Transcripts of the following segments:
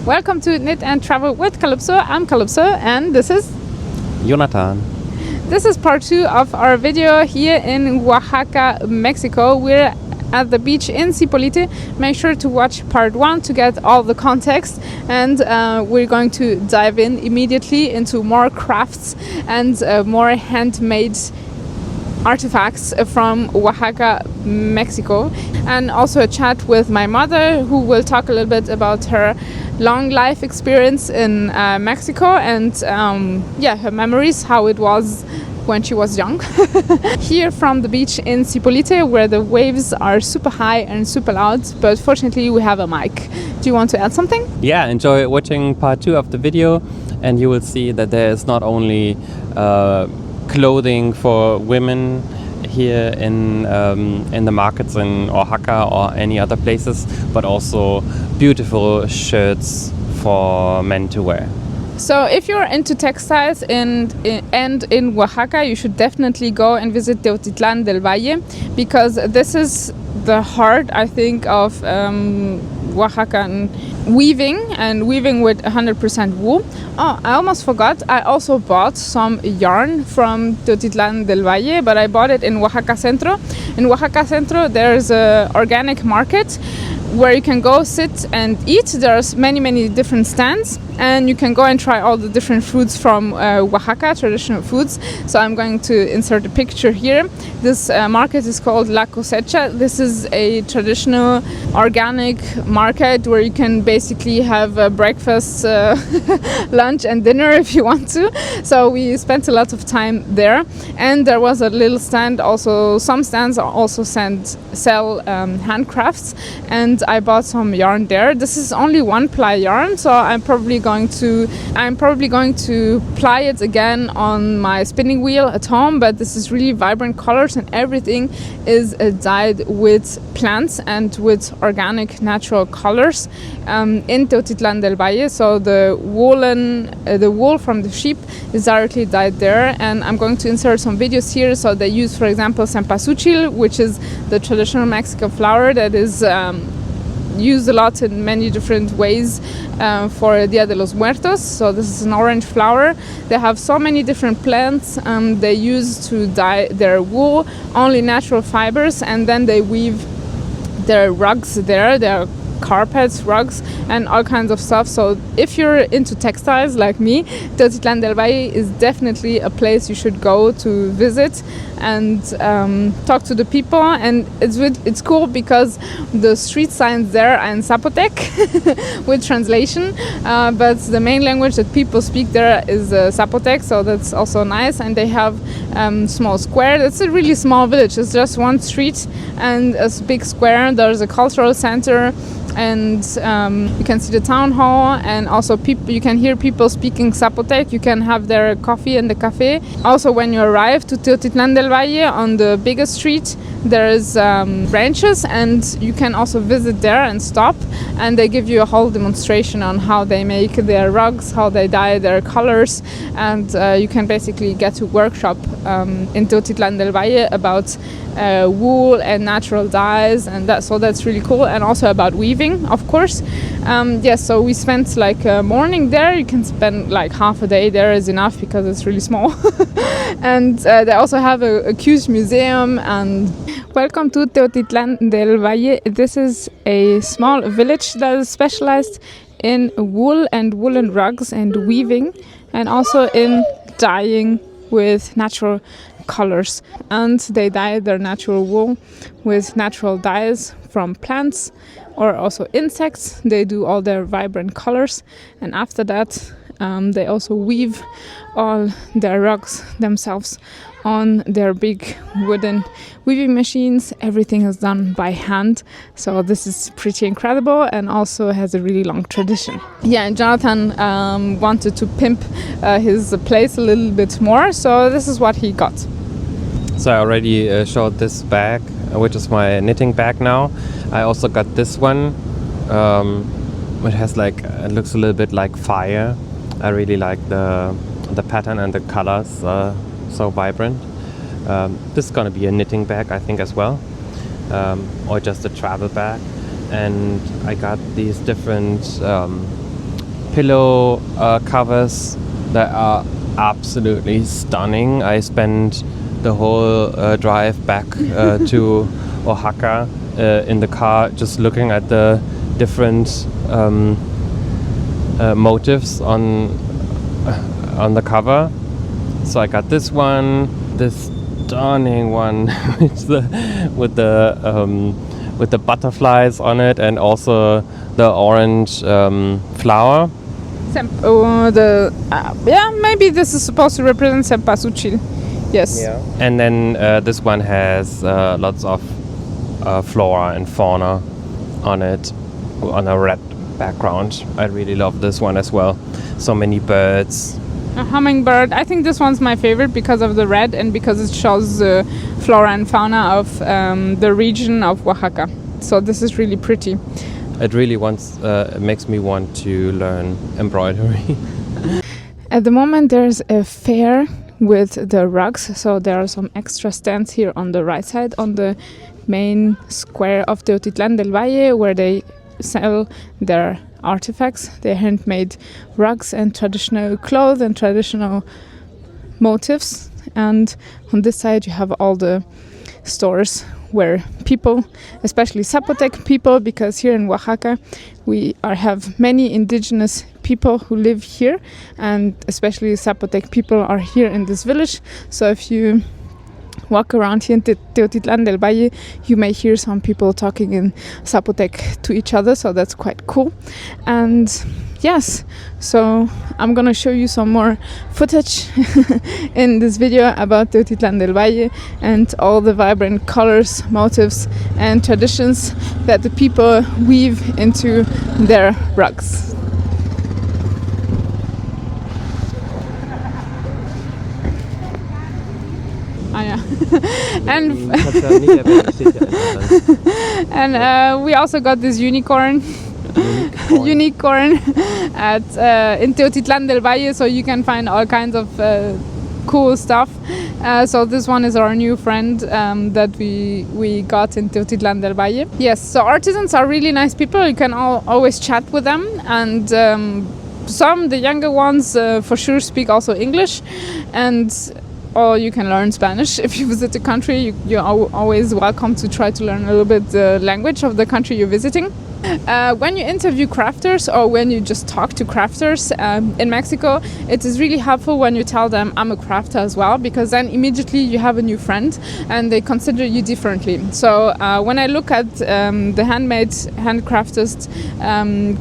Welcome to Knit and Travel with Calypso. I'm Calypso and this is Jonathan. This is part 2 of our video here in Oaxaca, Mexico. We're at the beach in Zapotec. Make sure to watch part 1 to get all the context, and we're going to dive in immediately into more crafts and more handmade artifacts from Oaxaca, Mexico, and also a chat with my mother, who will talk a little bit about her long life experience in Mexico and her memories, how it was when she was young. Here from the beach in Zapotec, where the waves are super high and super loud, but fortunately we have a mic. Do you want to add something? Yeah, enjoy watching part 2 of the video, and you will see that there is not only clothing for women here in the markets in Oaxaca or any other places, but also beautiful shirts for men to wear. So if you're into textiles and in Oaxaca, you should definitely go and visit Teotitlán del Valle, because this is the heart, I think, of Oaxacan weaving, and weaving with 100% wool. Oh, I almost forgot, I also bought some yarn from Teotitlán del Valle, but I bought it in Oaxaca Centro. In Oaxaca Centro there's an organic market where you can go sit and eat. There's many different stands, and you can go and try all the different foods from Oaxaca, traditional foods. So I'm going to insert a picture here. This market is called La Cosecha. This is a traditional organic market where you can basically have breakfast, lunch and dinner if you want to. So we spent a lot of time there, and there was a little stand also. Some stands also sell handcrafts, and I bought some yarn there. This is only 1-ply yarn, so I'm probably going to ply it again on my spinning wheel at home. But this is really vibrant colors, and everything is dyed with plants and with organic natural colors in Teotitlán del Valle. So the wool from the sheep is directly dyed there, and I'm going to insert some videos here. So they use, for example, cempasúchil, which is the traditional Mexican flower that is used a lot in many different ways for Dia de los Muertos. So this is an orange flower. They have so many different plants they use to dye their wool, only natural fibers, and then they weave their rugs there, their carpets, rugs, and all kinds of stuff. So if you're into textiles like me, Teotitlán del Valle is definitely a place you should go to visit and talk to the people. And it's cool because the street signs there are in Zapotec with translation, but the main language that people speak there is Zapotec, so that's also nice. And they have small square. It's a really small village. It's just one street and a big square. There's a cultural center, and you can see the town hall, and also you can hear people speaking Zapotec. You can have their coffee in the cafe. Also, when you arrive to Teotitlán del Valle, on the biggest street there's branches, and you can also visit there and stop, and they give you a whole demonstration on how they make their rugs, how they dye their colors, and you can basically get to workshop in Teotitlán del Valle about wool and natural dyes, and that's really cool. And also about weaving, of course. So we spent like a morning there. You can spend like half a day there is enough because it's really small. And they also have a huge museum. And welcome to Teotitlán del Valle. This is a small village that is specialized in wool and woolen rugs and weaving, and also in dyeing with natural colors. And they dye their natural wool with natural dyes from plants or also insects. They do all their vibrant colors, and after that they also weave all their rugs themselves on their big wooden weaving machines. Everything is done by hand, so this is pretty incredible, and also has a really long tradition. Yeah, and Jonathan wanted to pimp his place a little bit more, so this is what he got. So I already showed this bag, which is my knitting bag now. I also got this one. It has it looks a little bit like fire. I really like the pattern and the colors, so vibrant. This is gonna be a knitting bag, I think, as well, or just a travel bag. And I got these different pillow covers that are absolutely stunning. I spent the whole drive back to Oaxaca in the car just looking at the different motifs on the cover. So I got this one, this stunning one with the butterflies on it, and also the orange flower. Maybe this is supposed to represent cempasúchil. Yes. Yeah. And then this one has lots of flora and fauna on it, on a red background. I really love this one as well. So many birds. A hummingbird. I think this one's my favorite because of the red and because it shows the flora and fauna of the region of Oaxaca. So this is really pretty. It really makes me want to learn embroidery. At the moment there's a fair with the rugs, so there are some extra stands here on the right side on the main square of Teotitlán del Valle, where they sell their artifacts, their handmade rugs and traditional clothes and traditional motifs. And on this side you have all the stores where people, especially Zapotec people, because here in Oaxaca we have many indigenous people who live here, and especially Zapotec people are here in this village. So if you walk around here in Teotitlán del Valle, you may hear some people talking in Zapotec to each other, so that's quite cool. And yes, so I'm gonna show you some more footage in this video about Teotitlán del Valle and all the vibrant colors, motifs and traditions that the people weave into their rugs. And we also got this unicorn at in Teotitlán del Valle, so you can find all kinds of cool stuff. So this one is our new friend that we got in Teotitlán del Valle. Yes, so artisans are really nice people. You can always chat with them, and the younger ones for sure speak also English, or you can learn Spanish. If you visit the country, you're always welcome to try to learn a little bit the language of the country you're visiting. When you interview crafters or when you just talk to crafters in Mexico, it is really helpful when you tell them I'm a crafter as well, because then immediately you have a new friend and they consider you differently. So when I look at the handcrafted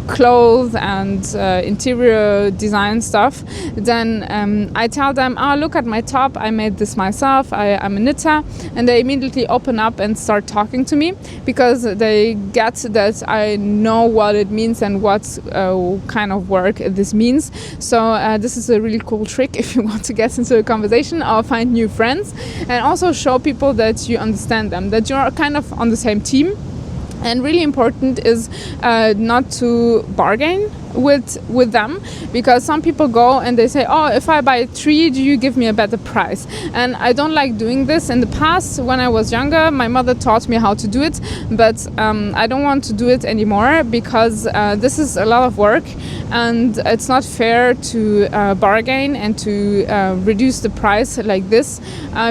clothes and interior design stuff, then I tell them, look at my top, I made this myself, I'm a knitter, and they immediately open up and start talking to me because they get that I know what it means and what kind of work this means. So this is a really cool trick if you want to get into a conversation or find new friends, and also show people that you understand them, that you're kind of on the same team. And really important is not to bargain with them, because some people go and they say, if I buy 3, do you give me a better price? And I don't like doing this. In the past, when I was younger, my mother taught me how to do it, but I don't want to do it anymore, because this is a lot of work and it's not fair to bargain and to reduce the price like this,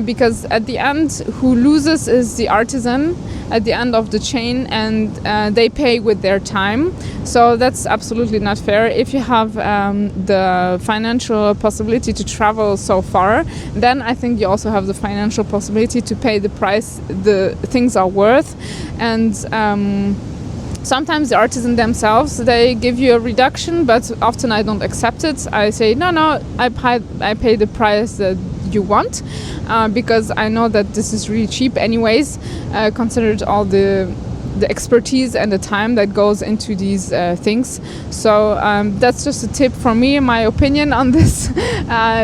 because at the end who loses is the artisan at the end of the chain, and they pay with their time. So that's absolutely not fair. If you have the financial possibility to travel so far, then I think you also have the financial possibility to pay the price the things are worth. And sometimes the artisan themselves, they give you a reduction, but often I don't accept it. I say, no, I pay the price that you want, because I know that this is really cheap anyways, considered all the expertise and the time that goes into these things. So that's just a tip from me, my opinion on this.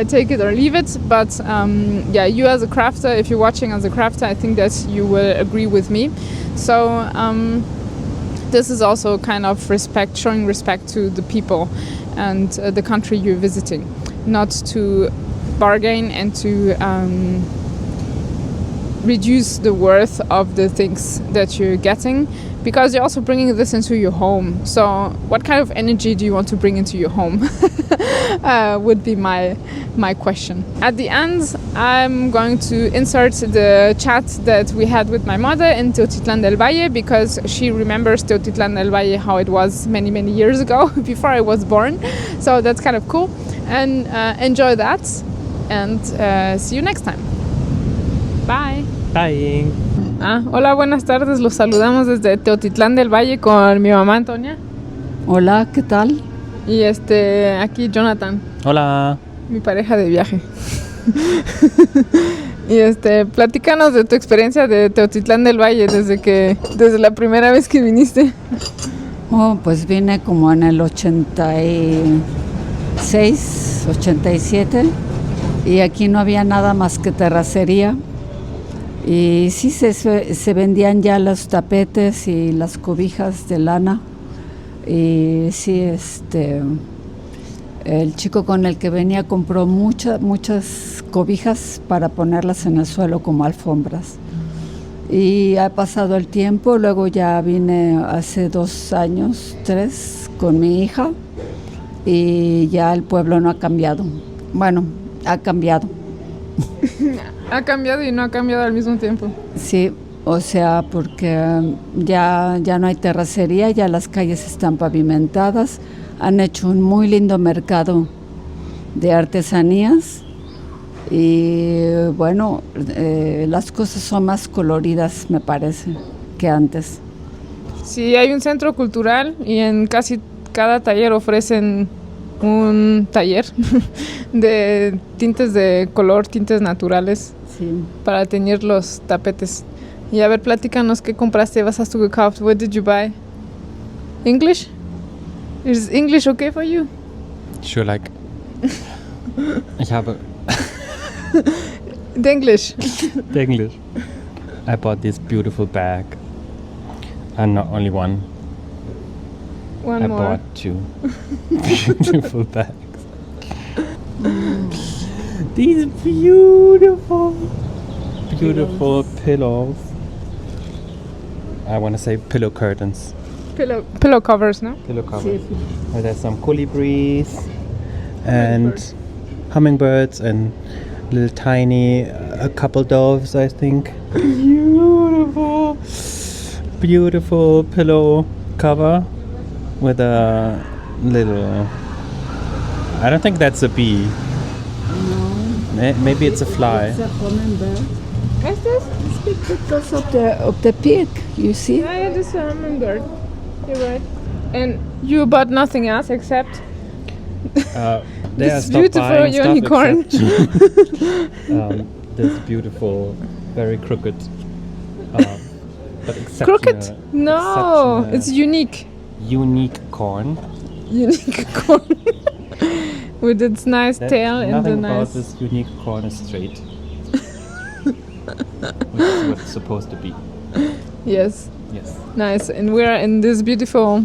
Take it or leave it. But you as a crafter, if you're watching as a crafter, I think that you will agree with me. So this is also kind of showing respect to the people and the country you're visiting, not to bargain and to reduce the worth of the things that you're getting, because you're also bringing this into your home. So what kind of energy do you want to bring into your home? Would be my question. At the end, I'm going to insert the chat that we had with my mother in Teotitlán del Valle, because she remembers Teotitlán del Valle, how it was many years ago before I was born. So that's kind of cool. And enjoy that, and see you next time. Bye. Bye. Hola, buenas tardes. Los saludamos desde Teotitlán del Valle con mi mamá Antonia. Hola, ¿qué tal? Y aquí Jonathan, Hola. mi pareja de viaje. Y platícanos de tu experiencia de Teotitlán del Valle desde la primera vez que viniste. Oh, pues vine como en el 86, 87, y aquí no había nada más que terracería. Y sí se vendían ya los tapetes y las cobijas de lana. Y sí, el chico con el que venía compró muchas cobijas para ponerlas en el suelo como alfombras. Y ha pasado el tiempo, luego ya vine hace 2 años, 3, con mi hija, y ya el pueblo no ha cambiado. Bueno, ha cambiado. Ha cambiado y no ha cambiado al mismo tiempo. Sí, o sea, porque ya no hay terracería, ya las calles están pavimentadas, han hecho un muy lindo mercado de artesanías y bueno, las cosas son más coloridas, me parece, que antes. Sí, hay un centro cultural y en casi cada taller ofrecen un taller de tintes de color, tintes naturales, sí, para teñir los tapetes. Y a ver, platícanos, ¿qué compraste? ¿Was hast du gekauft? What did you buy? English? Is English okay for you? Sure, like. Ich habe. The English. The English. I bought this beautiful bag. And not only one. One I more. bought 2 beautiful bags. These beautiful pillows. I want to say pillow curtains. Pillow covers, no? Pillow covers. There's some colibris and hummingbirds and little tiny, a couple doves, I think. Beautiful pillow cover with a little. I don't think that's a bee. No. Maybe it's a fly. It's a hummingbird. What's this? It's because of the peak, you see? Yeah, this is a hummingbird. You're right. And you bought nothing else except This beautiful unicorn. This beautiful, very crooked. But Crooked? No, it's unique. Unique corn. Unique corn. With its nice tail and the nothing nice. about this unique corn is straight. Which is what it's supposed to be. Yes. Yes. Nice. And we're in this beautiful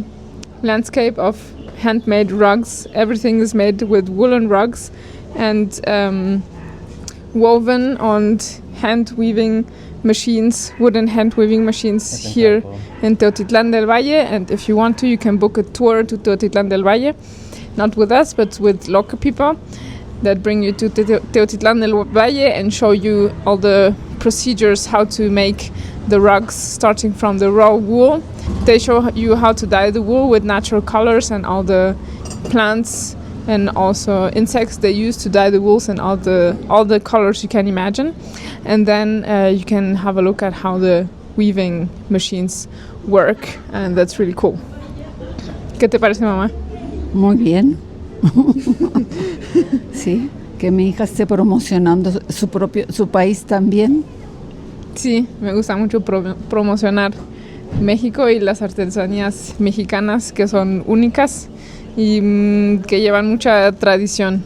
landscape of handmade rugs. Everything is made with woolen rugs and woven on hand weaving machines, wooden hand weaving machines here in Teotitlán del Valle. And if you want to, you can book a tour to Teotitlán del Valle, not with us, but with local people that bring you to Teotitlán del Valle and show you all the procedures, how to make the rugs, starting from the raw wool. They show you how to dye the wool with natural colors and all the plants and also insects they use to dye the wools and all the colors you can imagine. And then you can have a look at how the weaving machines work, and that's really cool. ¿Qué te parece, mamá? Muy bien. Sí, que mi hija esté promocionando su país también. Sí, me gusta mucho promocionar México y las artesanías mexicanas, que son únicas y que llevan mucha tradición,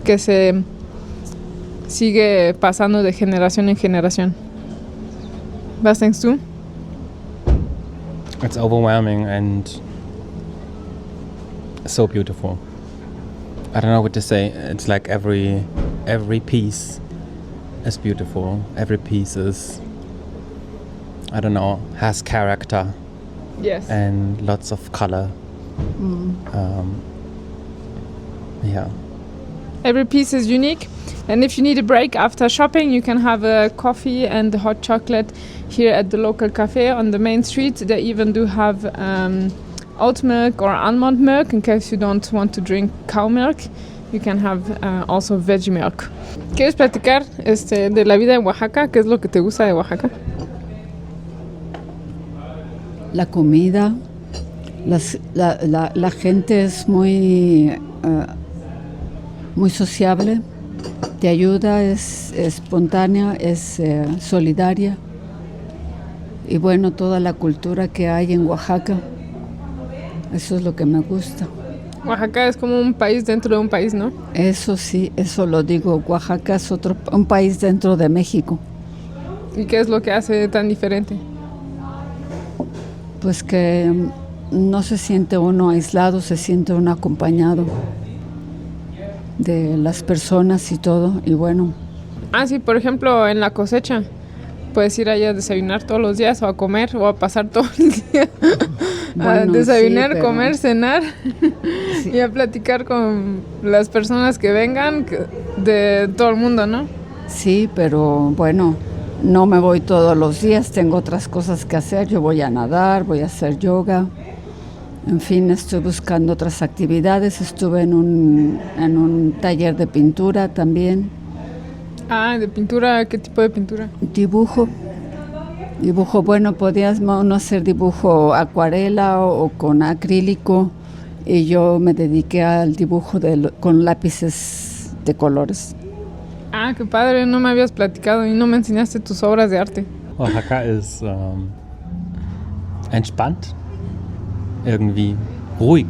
que se sigue pasando de generación en generación. Was denkst du? It's overwhelming and so beautiful. I don't know what to say. It's like every piece is beautiful. Every piece is, I don't know, has character. Yes. and lots of color. Yeah. Every piece is unique, and if you need a break after shopping, you can have a coffee and a hot chocolate here at the local cafe on the main street. They even do have oat milk or almond milk in case you don't want to drink cow milk. You can have also veggie milk. ¿Quieres platicar de la vida en Oaxaca? ¿Qué es lo que te gusta de Oaxaca? La comida, la gente es muy sociable, te ayuda, es espontánea, es solidaria. Y bueno, toda la cultura que hay en Oaxaca, eso es lo que me gusta. Oaxaca es como un país dentro de un país, ¿no? Eso sí, eso lo digo. Oaxaca es un país dentro de México. ¿Y qué es lo que hace tan diferente? Pues que no se siente uno aislado, se siente uno acompañado de las personas y todo. Y bueno. Ah, sí, por ejemplo, en la cosecha. Puedes ir allá a desayunar todos los días o a comer o a pasar todo el día a desayunar, sí, comer, cenar sí. Y a platicar con las personas que vengan de todo el mundo, ¿no? Sí, pero bueno, no me voy todos los días, tengo otras cosas que hacer. Yo voy a nadar, voy a hacer yoga. En fin, estoy buscando otras actividades. Estuve en un taller de pintura también. Ah, ¿de pintura? ¿Qué tipo de pintura? Dibujo, bueno, podías uno hacer dibujo acuarela o con acrílico, y yo me dediqué al dibujo con lápices de colores. Ah, qué padre, no me habías platicado y no me enseñaste tus obras de arte. Oaxaca ist entspannt, irgendwie ruhig.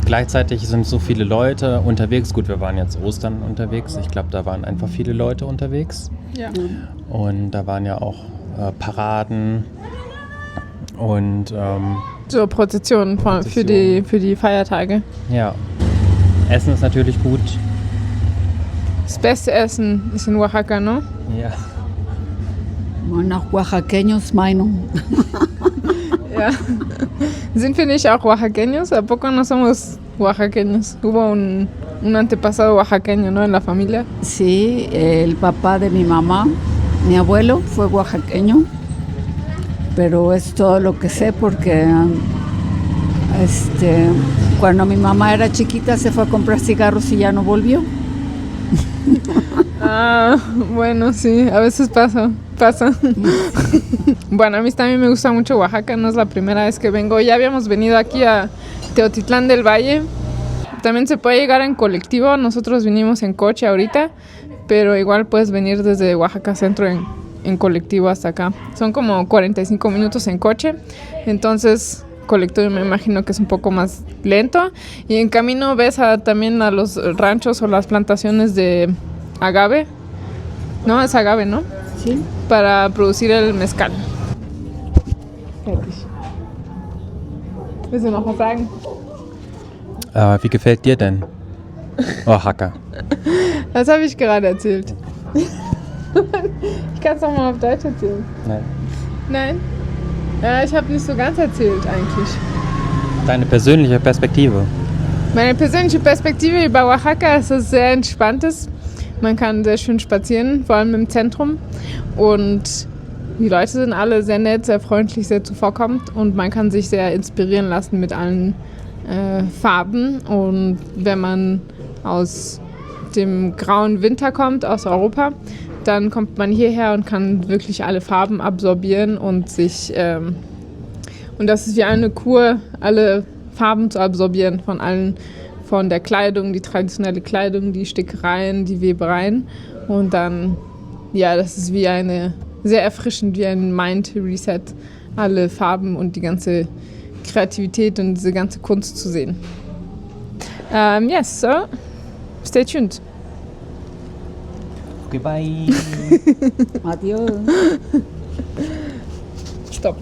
Gleichzeitig sind so viele Leute unterwegs. Gut, wir waren jetzt Ostern unterwegs. Ich glaube, da waren einfach viele Leute unterwegs. Ja. Und da waren ja auch Paraden und so Prozessionen für die Feiertage. Ja. Essen ist natürlich gut. Das beste Essen ist in Oaxaca, ¿no? Ja. Nach oaxaqueños, Meinung. Ja. ¿Sind wir nicht auch oaxaqueños? ¿A poco no somos oaxaqueños? Hubo un antepasado oaxaqueño, ¿no? En la familia. Sí, el papá de mi mamá, mi abuelo, fue oaxaqueño, pero es todo lo que sé porque cuando mi mamá era chiquita se fue a comprar cigarros y ya no volvió. Ah, bueno, sí, a veces pasa. Bueno, a mí también me gusta mucho Oaxaca, no es la primera vez que vengo. Ya habíamos venido aquí a Teotitlán del Valle. También se puede llegar en colectivo, nosotros vinimos en coche ahorita, pero igual puedes venir desde Oaxaca Centro en colectivo hasta acá. Son como 45 minutos en coche, entonces colectivo me imagino que es un poco más lento. Y en camino ves también a los ranchos o las plantaciones de agave. No, es agave, ¿no? Sí. Para producir el mezcal. Fertig. Willst du noch was sagen? Wie gefällt dir denn Oaxaca? Das habe ich gerade erzählt. Ich kann es noch mal auf Deutsch erzählen. Nein. Nein? Ja, ich habe nicht so ganz erzählt eigentlich. Deine persönliche Perspektive? Meine persönliche Perspektive über Oaxaca ist es sehr entspanntes. Man kann sehr schön spazieren, vor allem im Zentrum. Und die Leute sind alle sehr nett, sehr freundlich, sehr zuvorkommend. Und man kann sich sehr inspirieren lassen mit allen Farben. Und wenn man aus dem grauen Winter kommt, aus Europa, dann kommt man hierher und kann wirklich alle Farben absorbieren und sich... und das ist wie eine Kur, alle Farben zu absorbieren von der Kleidung, die traditionelle Kleidung, die Stickereien, die Webereien. Und dann, ja, das ist wie sehr erfrischend, wie ein Mind-Reset, alle Farben und die ganze Kreativität und diese ganze Kunst zu sehen. Yes, so stay tuned. Okay, bye. Adiós. Stop.